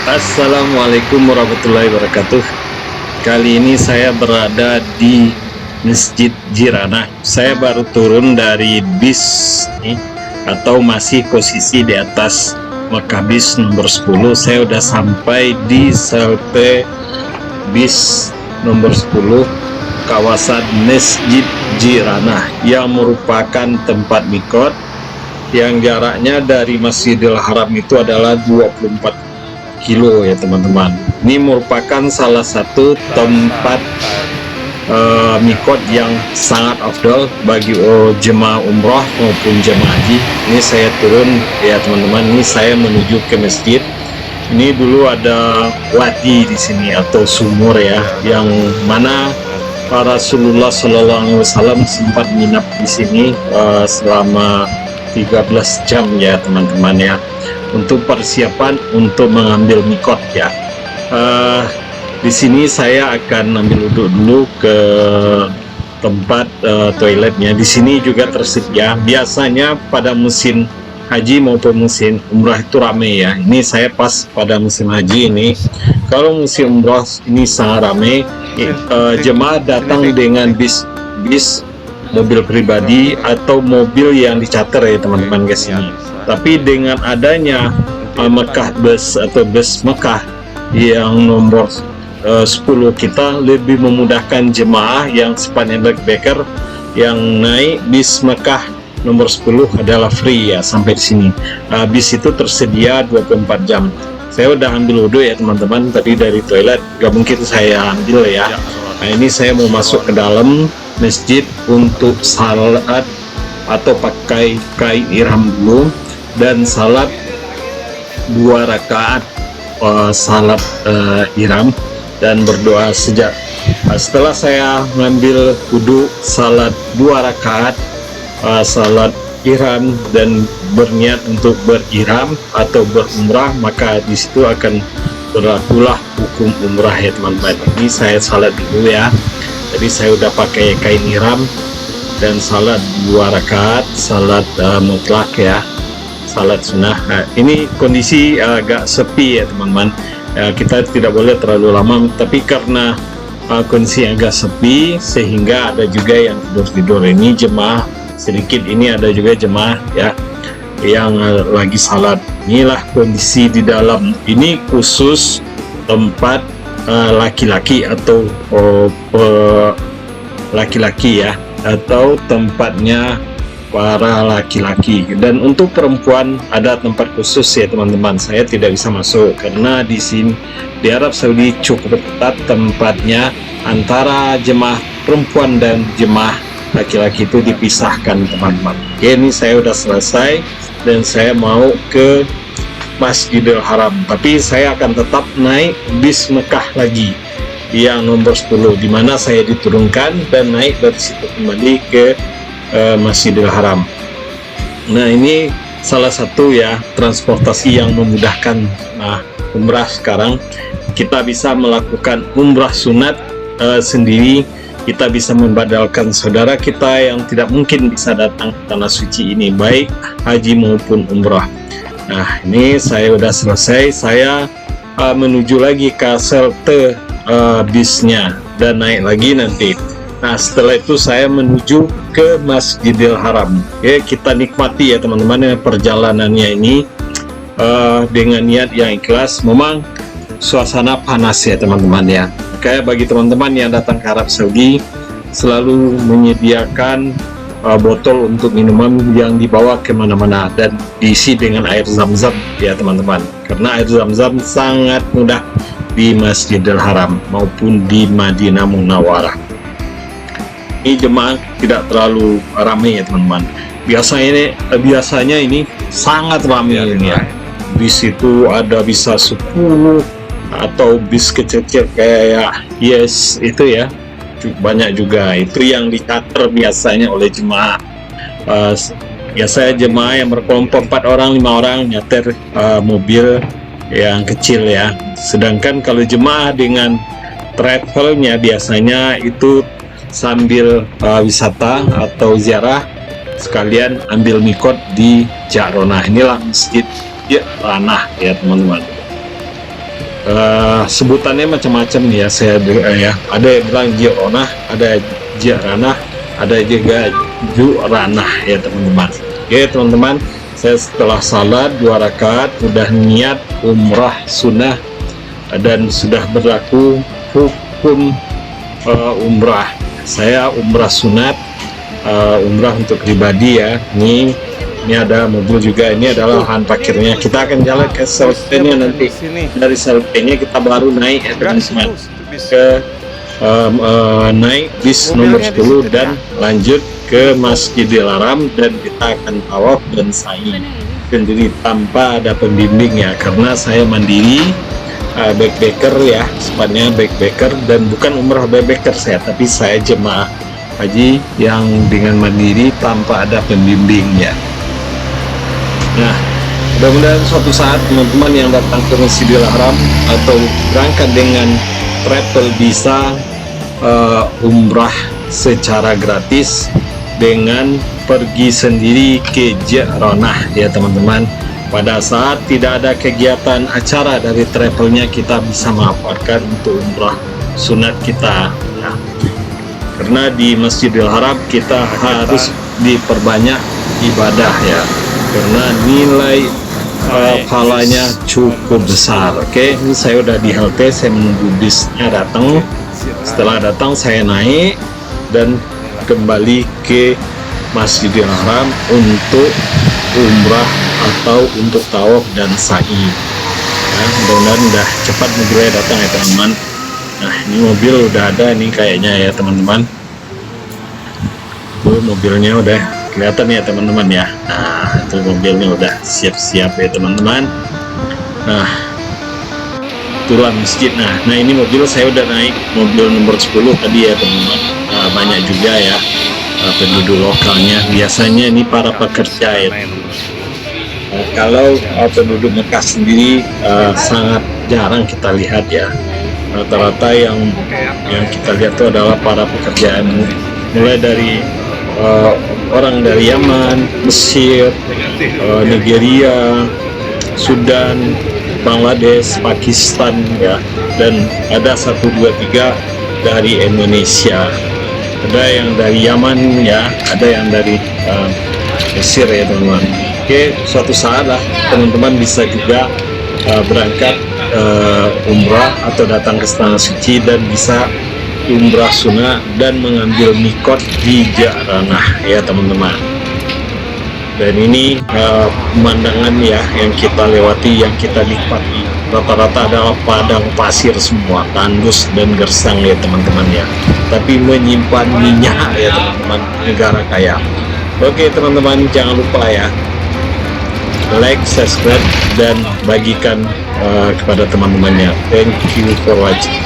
Assalamualaikum warahmatullahi wabarakatuh. Kali ini saya berada di Masjid Jiranah. Saya baru turun dari bis nih, atau masih posisi di atas Mekah bis nomor 10. Saya udah sampai di halte bis nomor 10 kawasan Masjid Jiranah yang merupakan tempat mikot yang jaraknya dari Masjidil Haram itu adalah 24 kilo ya teman-teman. Ini merupakan salah satu tempat mikot yang sangat afdal bagi jemaah umroh maupun jemaah haji. Ini saya turun ya teman-teman. Ini saya menuju ke masjid. Ini dulu ada wadi di sini atau sumur ya, yang mana Rasulullah Shallallahu Alaihi Wasallam sempat menginap di sini selama 13 jam ya teman-teman ya, untuk persiapan untuk mengambil mikot ya. Di sini saya akan ambil duduk dulu ke tempat toiletnya. Di sini juga tersedia. Biasanya pada musim haji maupun musim umrah itu ramai ya. Ini saya pas pada musim haji ini. Kalau musim umrah ini sangat ramai. Jemaah datang dengan bis mobil pribadi atau mobil yang dicater ya teman-teman guys ini. Tapi dengan adanya Mekah bus atau bus Mekah yang nomor 10, kita lebih memudahkan jemaah yang sifatnya backpacker yang naik bis Mekah nomor 10 adalah free ya sampai di sini. Bis itu tersedia 24 jam. Saya udah ambil wudhu ya teman-teman tadi dari toilet, gak mungkin saya ambil ya. Nah ini saya mau masuk ke dalam masjid untuk salat atau pakai kain ihram dulu dan salat 2 rakaat salat ihram dan berdoa sejak. Setelah saya mengambil wudhu salat 2 rakaat salat ihram dan berniat untuk berihram atau berumrah, maka di situ akan berlakulah hukum umrah ya teman-teman. Ini saya salat dulu ya. Jadi saya udah pakai kain ihram dan salat 2 rakaat salat mutlak ya, salat sunnah. Nah, ini kondisi agak sepi ya teman-teman. Kita tidak boleh terlalu lama, tapi karena kondisi agak sepi sehingga ada juga yang tidur-tidur. Ini jemaah sedikit, ini ada juga jemaah ya yang lagi salat. Inilah kondisi di dalam. Ini khusus tempat laki-laki atau laki-laki ya, atau tempatnya para laki-laki. Dan untuk perempuan ada tempat khusus ya teman-teman. Saya tidak bisa masuk karena di sini di Arab Saudi cukup ketat tempatnya, antara jemaah perempuan dan jemaah laki-laki itu dipisahkan teman-teman. Oke, ini saya udah selesai dan saya mau ke Masjidil Haram, tapi saya akan tetap naik bis Mekah lagi yang nomor 10, dimana saya diturunkan dan naik dari situ kembali ke Masjidil Haram. Nah ini salah satu ya transportasi yang memudahkan umrah sekarang. Kita bisa melakukan umrah sunat sendiri. Kita bisa membadalkan saudara kita yang tidak mungkin bisa datang ke tanah suci ini, baik haji maupun umrah. Nah ini saya udah selesai. Saya menuju lagi ke halte bisnya dan naik lagi nanti. Nah setelah itu saya menuju ke Masjidil Haram. Oke, kita nikmati ya teman-teman perjalanannya ini dengan niat yang ikhlas. Memang suasana panas ya teman-teman ya. Kayak bagi teman-teman yang datang ke Arab Saudi selalu menyediakan botol untuk minuman yang dibawa kemana-mana dan diisi dengan air zam-zam ya teman-teman. Karena air zam-zam sangat mudah di Masjidil Haram maupun di Madinah Munawwarah. Ini jemaah tidak terlalu ramai ya teman-teman. Biasanya ini sangat ramai ya, ini ya. Bis itu ada bisa 10 atau bis kecil-kecil kayak Yes itu ya, banyak juga. Itu yang dicater biasanya oleh jemaah. Biasanya jemaah yang berkelompok 4 orang 5 orang nyater mobil yang kecil ya. Sedangkan kalau jemaah dengan travelnya biasanya itu sambil wisata atau ziarah sekalian ambil mikot di Jiranah. Inilah masjid Jiranah ya teman-teman. sebutannya macam-macam ya, ya. Ada yang bilang Jiranah, ada Jiranah, ada juga Juranah ya teman-teman. Oke teman-teman, saya setelah salat 2 rakaat udah niat umrah sunnah dan sudah berlaku hukum umrah. Saya umrah sunat, umrah untuk pribadi ya. Ini ada mobil juga, ini adalah lahan parkirnya. Kita akan jalan ke selfie-nya nanti. Dari selfie-nya kita baru naik ya teman-teman ke naik bis nomor 10 dan lanjut ke Masjidil Haram, dan kita akan tawaf dan sa'i sendiri tanpa ada pembimbing ya, karena saya mandiri, backpacker ya, sepatnya backpacker, dan bukan umrah backpacker saya, tapi saya jemaah haji yang dengan mandiri tanpa ada pembimbing ya. Nah, mudah-mudahan suatu saat teman-teman yang datang ke Masjidil Haram atau berangkat dengan travel visa umrah secara gratis dengan pergi sendiri ke Jiranah ya teman-teman. Pada saat tidak ada kegiatan acara dari travelnya, kita bisa memanfaatkan untuk umrah sunat kita ya. Karena di Masjidil Haram kita harus diperbanyak ibadah ya, karena nilai pahalanya cukup besar. Oke, ini saya udah di halte, saya menunggu bisnya datang. Setelah datang saya naik dan kembali ke Masjidil Haram untuk umrah atau untuk tawaf dan sa'i ya. Mudah-mudahan udah cepat mobilnya datang ya teman-teman. Nah, ini mobil udah ada nih kayaknya ya teman-teman. Mobilnya udah kelihatan ya teman-teman ya. Nah, itu mobilnya udah siap-siap ya teman-teman. Nah, turun masjid. Nah ini mobil saya udah naik, mobil nomor 10 tadi ya teman-teman. Banyak juga ya penduduk lokalnya, biasanya ini para pekerja ya. Kalau penduduk Mekah sendiri sangat jarang kita lihat ya. Rata-rata yang kita lihat itu adalah para pekerjaan, mulai dari orang dari Yaman, Mesir, Nigeria, Sudan, Bangladesh, Pakistan ya, dan ada 1, 2, 3 dari Indonesia. Ada yang dari Yaman ya, ada yang dari Mesir ya teman-teman. Oke, suatu saat lah teman-teman bisa juga berangkat umrah atau datang ke tanah suci dan bisa umrah sunnah dan mengambil mikot di Jiranah ya teman-teman. Dan ini pemandangan ya yang kita lewati, yang kita nikmati, rata-rata adalah padang pasir semua, tandus dan gersang ya teman-teman ya, tapi menyimpan minyak ya teman-teman, negara kaya. Oke teman-teman, jangan lupa ya like, subscribe, dan bagikan kepada teman-temannya. Thank you for watching.